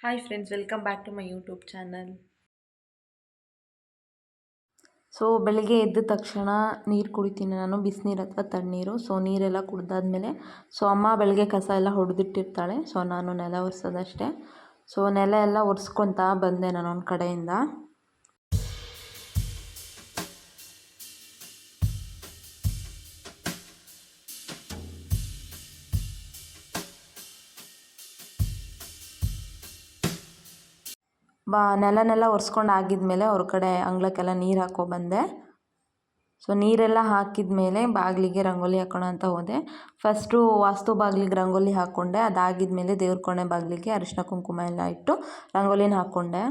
Hi friends, welcome back to my YouTube channel. So ಬೆಳಿಗ್ಗೆ ಎದ್ದ ತಕ್ಷಣ ನೀರು ಕುಡಿತೀನಿ ನಾನು, ಬಿಸಿನೀರು ಅಥವಾ ತಣ್ಣೀರು. ಸೊ ನೀರೆಲ್ಲ ಕುಡ್ದಾದ್ಮೇಲೆ ಅಮ್ಮ ಬೆಳಗ್ಗೆ ಕಸ ಎಲ್ಲ ಹೊಡೆದಿಟ್ಟಿರ್ತಾಳೆ. ಸೊ ನಾನು ನೆಲ ಒರೆಸೋದಷ್ಟೇ. ಸೊ ನೆಲ ಎಲ್ಲ ಒರೆಸ್ಕೊತಾ ಬಂದೆ ನಾನು ಒಂದು ಕಡೆಯಿಂದ. ನೆಲ ಒರೆಸ್ಕೊಂಡು ಆಗಿದ್ಮೇಲೆ ಅವ್ರ ಕಡೆ ಅಂಗಳಕ್ಕೆಲ್ಲ ನೀರು ಹಾಕ್ಕೊಬಂದೆ. ಸೊ ನೀರೆಲ್ಲ ಹಾಕಿದ್ಮೇಲೆ ಬಾಗಿಲಿಗೆ ರಂಗೋಲಿ ಹಾಕೋಣ ಅಂತ ಹೋದೆ. ಫಸ್ಟು ವಾಸ್ತು ಬಾಗಿಲಿಗೆ ರಂಗೋಲಿ ಹಾಕ್ಕೊಂಡೆ. ಅದಾಗಿದ್ಮೇಲೆ ದೇವ್ರ ಕೋಣೆ ಬಾಗಿಲಿಗೆ ಅರಿಶಿನ ಕುಂಕುಮ ಎಲ್ಲ ಇಟ್ಟು ರಂಗೋಲಿನ ಹಾಕ್ಕೊಂಡೆ.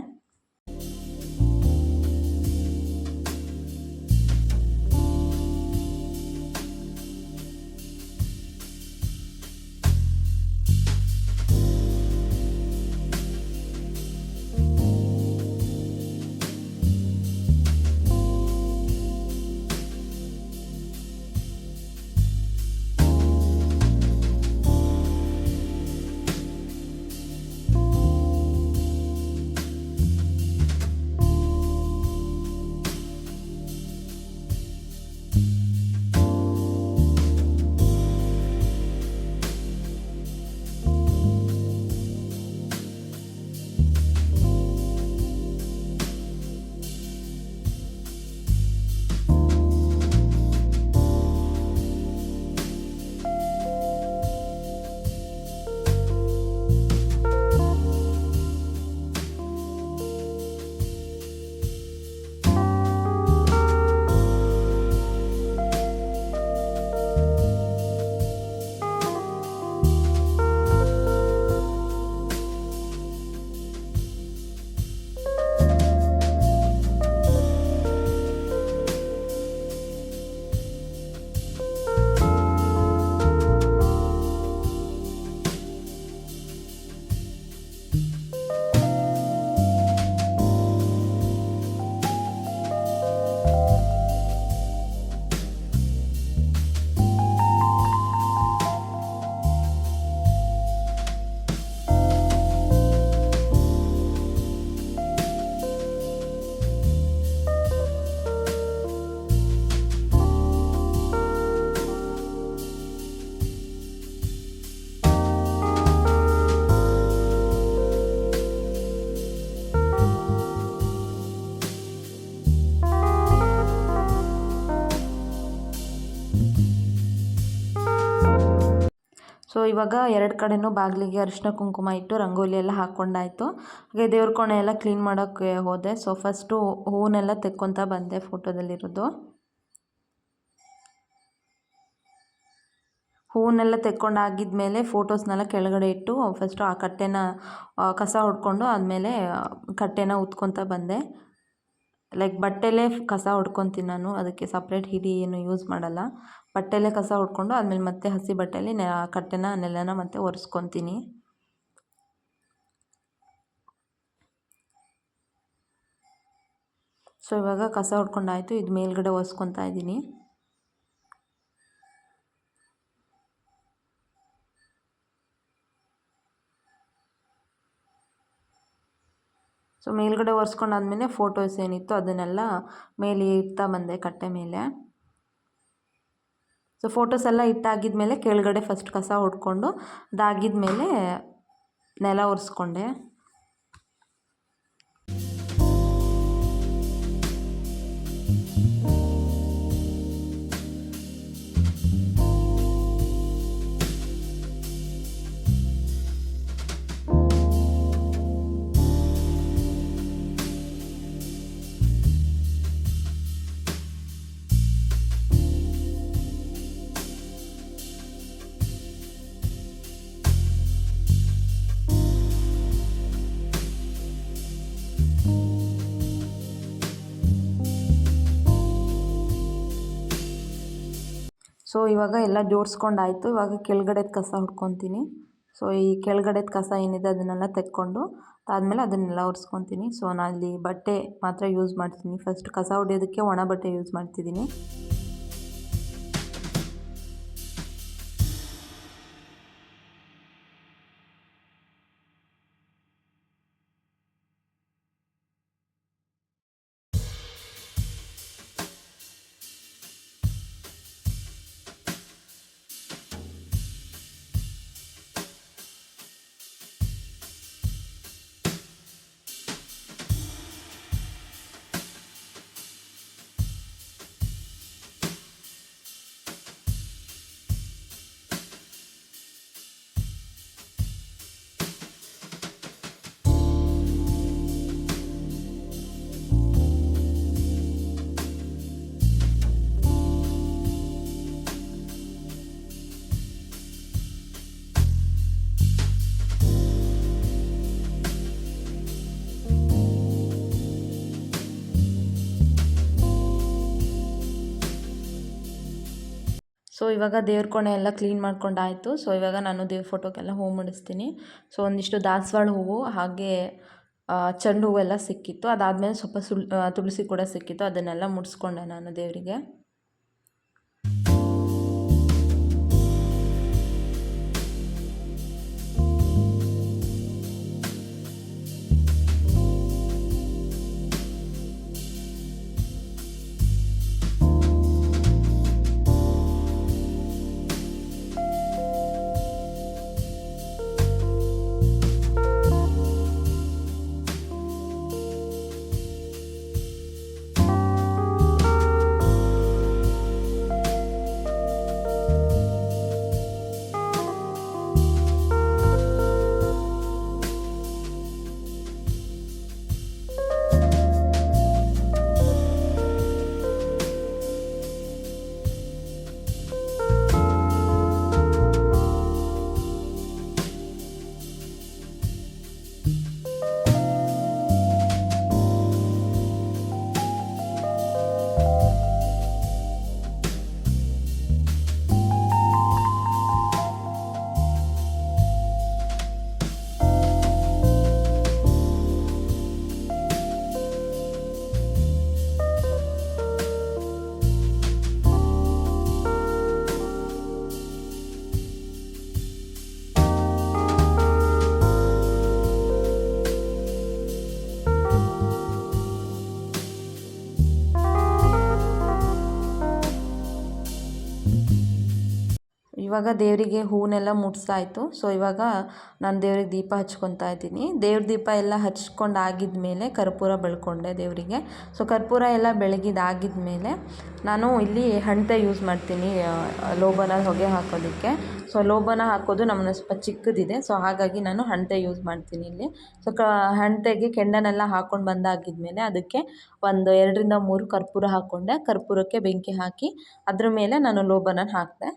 ಸೊ ಇವಾಗ ಎರಡು ಕಡೆನೂ ಬಾಗಿಲಿಗೆ ಅರಿಶಿನ ಕುಂಕುಮ ಇಟ್ಟು ರಂಗೋಲಿ ಎಲ್ಲ ಹಾಕ್ಕೊಂಡಾಯಿತು. ಹಾಗೆ ದೇವ್ರ ಕೋಣೆ ಎಲ್ಲ ಕ್ಲೀನ್ ಮಾಡೋಕ್ಕೆ ಹೋದೆ. ಸೊ ಫಸ್ಟು ಹೂವನ್ನೆಲ್ಲ ತೆಕ್ಕೊತಾ ಬಂದೆ ಫೋಟೋದಲ್ಲಿರೋದು. ಹೂವನ್ನೆಲ್ಲ ತೆಕ್ಕೊಂಡಾಗಿದ್ಮೇಲೆ ಫೋಟೋಸ್ನೆಲ್ಲ ಕೆಳಗಡೆ ಇಟ್ಟು ಫಸ್ಟು ಆ ಕಟ್ಟೆನ ಕಸ ಹೊಡ್ಕೊಂಡು ಆದಮೇಲೆ ಕಟ್ಟೆನ ಉತ್ಕೊತಾ ಬಂದೆ. ಲೈಕ್ ಬಟ್ಟೆಲೇ ಕಸ ಹೊಡ್ಕೊತೀನಿ ನಾನು, ಅದಕ್ಕೆ ಸಪ್ರೇಟ್ ಹಿಡಿ ಏನು ಯೂಸ್ ಮಾಡಲ್ಲ. ಬಟ್ಟೆಲೇ ಕಸ ಹೊಡ್ಕೊಂಡು ಆದಮೇಲೆ ಮತ್ತೆ ಹಸಿ ಬಟ್ಟೆಯಲ್ಲಿ ಕಟ್ಟೆನ ನೆಲನ ಮತ್ತೆ ಒರೆಸ್ಕೊತೀನಿ. ಸೊ ಇವಾಗ ಕಸ ಹೊಡ್ಕೊಂಡಾಯಿತು. ಇದು ಮೇಲ್ಗಡೆ ಒರೆಸ್ಕೊತಾ ಇದ್ದೀನಿ. ಸೊ ಮೇಲ್ಗಡೆ ಒರೆಸ್ಕೊಂಡಾದ್ಮೇಲೆ ಫೋಟೋಸ್ ಏನಿತ್ತು ಅದನ್ನೆಲ್ಲ ಮೇಲೆ ಇಡ್ತಾ ಬಂದೆ ಕಟ್ಟೆ ಮೇಲೆ. ಸೊ ಫೋಟೋಸ್ ಎಲ್ಲ ಇಟ್ಟಾಗಿದ್ಮೇಲೆ ಕೆಳಗಡೆ ಫಸ್ಟ್ ಕಸ ಹೊಡ್ಕೊಂಡು ಅದಾಗಿದ್ಮೇಲೆ ನೆಲ ಒರೆಸ್ಕೊಂಡೆ. ಸೊ ಇವಾಗ ಎಲ್ಲ ಜೋಡಿಸ್ಕೊಂಡಾಯಿತು. ಇವಾಗ ಕೆಳಗಡೆದು ಕಸ ಹೊಡ್ಕೊತೀನಿ. ಸೊ ಈ ಕೆಳಗಡೆದು ಕಸ ಏನಿದೆ ಅದನ್ನೆಲ್ಲ ತೆಕ್ಕೊಂಡು ಅದಾದಮೇಲೆ ಅದನ್ನೆಲ್ಲ ಒರೆಸ್ಕೊತೀನಿ. ಸೊ ನಾನಿಲ್ಲಿ ಬಟ್ಟೆ ಮಾತ್ರ ಯೂಸ್ ಮಾಡ್ತೀನಿ. ಫಸ್ಟ್ ಕಸ ಹೊಡೆಯೋದಕ್ಕೆ ಒಣ ಬಟ್ಟೆ ಯೂಸ್ ಮಾಡ್ತಿದ್ದೀನಿ. ಸೊ ಇವಾಗ ದೇವ್ರ ಕೋಣೆ ಎಲ್ಲ ಕ್ಲೀನ್ ಮಾಡ್ಕೊಂಡಾಯಿತು. ಸೊ ಇವಾಗ ನಾನು ದೇವ್ರ ಫೋಟೋಗೆಲ್ಲ ಹೂ ಮುಡಿಸ್ತೀನಿ. ಸೊ ಒಂದಿಷ್ಟು ದಾಸವಾಳ ಹೂವು ಹಾಗೆ ಚೆಂಡು ಹೂವೆಲ್ಲ ಸಿಕ್ಕಿತ್ತು. ಅದಾದಮೇಲೆ ಸ್ವಲ್ಪ ತುಳಸಿ ಕೂಡ ಸಿಕ್ಕಿತ್ತು. ಅದನ್ನೆಲ್ಲ ಮುಡಿಸ್ಕೊಂಡೆ ನಾನು ದೇವರಿಗೆ. ಇವಾಗ ದೇವರಿಗೆ ಹೂವನ್ನೆಲ್ಲ ಮುಡಿಸಾಯಿತು. ಸೊ ಇವಾಗ ನಾನು ದೇವ್ರಿಗೆ ದೀಪ ಹಚ್ಕೊತಾ ಇದ್ದೀನಿ. ದೇವ್ರ ದೀಪ ಎಲ್ಲ ಹಚ್ಕೊಂಡು ಮೇಲೆ ಕರ್ಪೂರ ಬೆಳ್ಕೊಂಡೆ ದೇವರಿಗೆ. ಸೊ ಕರ್ಪೂರ ಎಲ್ಲ ಬೆಳಗಿದಾಗಿದ್ಮೇಲೆ ನಾನು ಇಲ್ಲಿ ಹಣತೆ ಯೂಸ್ ಮಾಡ್ತೀನಿ ಲೋಬನ ಹೊಗೆ ಹಾಕೋದಕ್ಕೆ. ಸೊ ಲೋಬನ ಹಾಕೋದು ನಮ್ಮನ್ನ ಸ್ವಲ್ಪ ಚಿಕ್ಕದಿದೆ. ಸೊ ಹಾಗಾಗಿ ನಾನು ಹಣತೆ ಯೂಸ್ ಮಾಡ್ತೀನಿ ಇಲ್ಲಿ. ಸೊ ಹಣತೆಗೆ ಕೆಂಡನೆಲ್ಲ ಹಾಕ್ಕೊಂಡು ಬಂದಾಗಿದ್ಮೇಲೆ ಅದಕ್ಕೆ ಒಂದು 2ರಿಂದ 3 ಕರ್ಪೂರ ಹಾಕ್ಕೊಂಡೆ. ಕರ್ಪೂರಕ್ಕೆ ಬೆಂಕಿ ಹಾಕಿ ಅದ್ರ ಮೇಲೆ ನಾನು ಲೋಬನ ಹಾಕಿದೆ.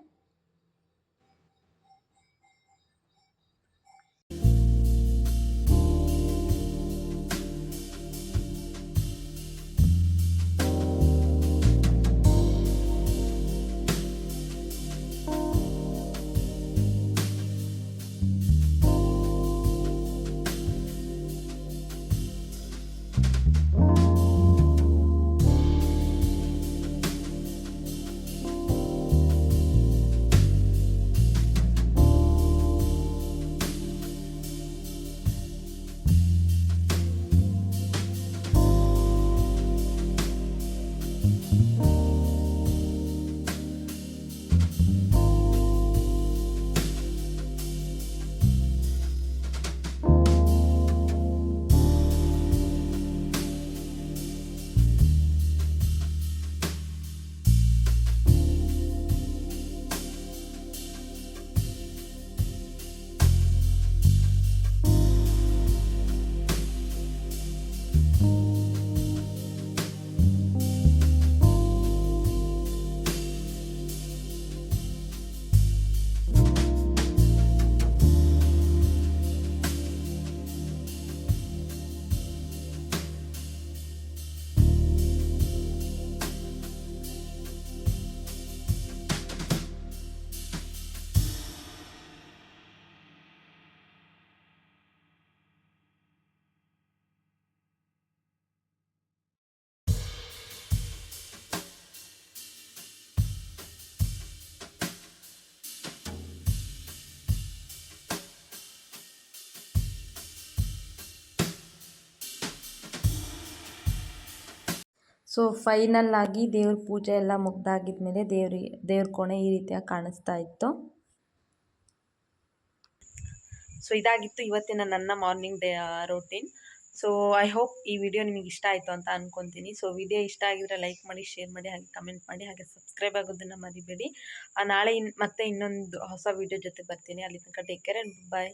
ಸೊ ಫೈನಲ್ ಆಗಿ ದೇವ್ರ ಪೂಜೆ ಎಲ್ಲ ಮುಗ್ದಾಗಿದ್ಮೇಲೆ ದೇವ್ರ ಕೋಣೆ ಈ ರೀತಿಯಾಗಿ ಕಾಣಿಸ್ತಾ ಇತ್ತು. ಸೊ ಇದಾಗಿತ್ತು ಇವತ್ತಿನ ನನ್ನ morning routine. So I hope ಈ ವಿಡಿಯೋ ನಿಮಗೆ ಇಷ್ಟ ಆಯಿತು ಅಂತ ಅಂದ್ಕೊತೀನಿ. ಸೊ ವಿಡಿಯೋ ಇಷ್ಟ ಆಗಿದ್ರೆ ಲೈಕ್ ಮಾಡಿ, ಶೇರ್ ಮಾಡಿ, ಹಾಗೆ ಕಮೆಂಟ್ ಮಾಡಿ, ಹಾಗೆ ಸಬ್ಸ್ಕ್ರೈಬ್ ಆಗೋದನ್ನು ಮರಿಬೇಡಿ. ನಾಳೆ ಮತ್ತೆ ಇನ್ನೊಂದು ಹೊಸ ವಿಡಿಯೋ ಜೊತೆ ಬರ್ತೀನಿ. ಅಲ್ಲಿ ತನಕ ಟೇಕ್ ಕೇರ್ ಆ್ಯಂಡ್ ಬಾಯ್.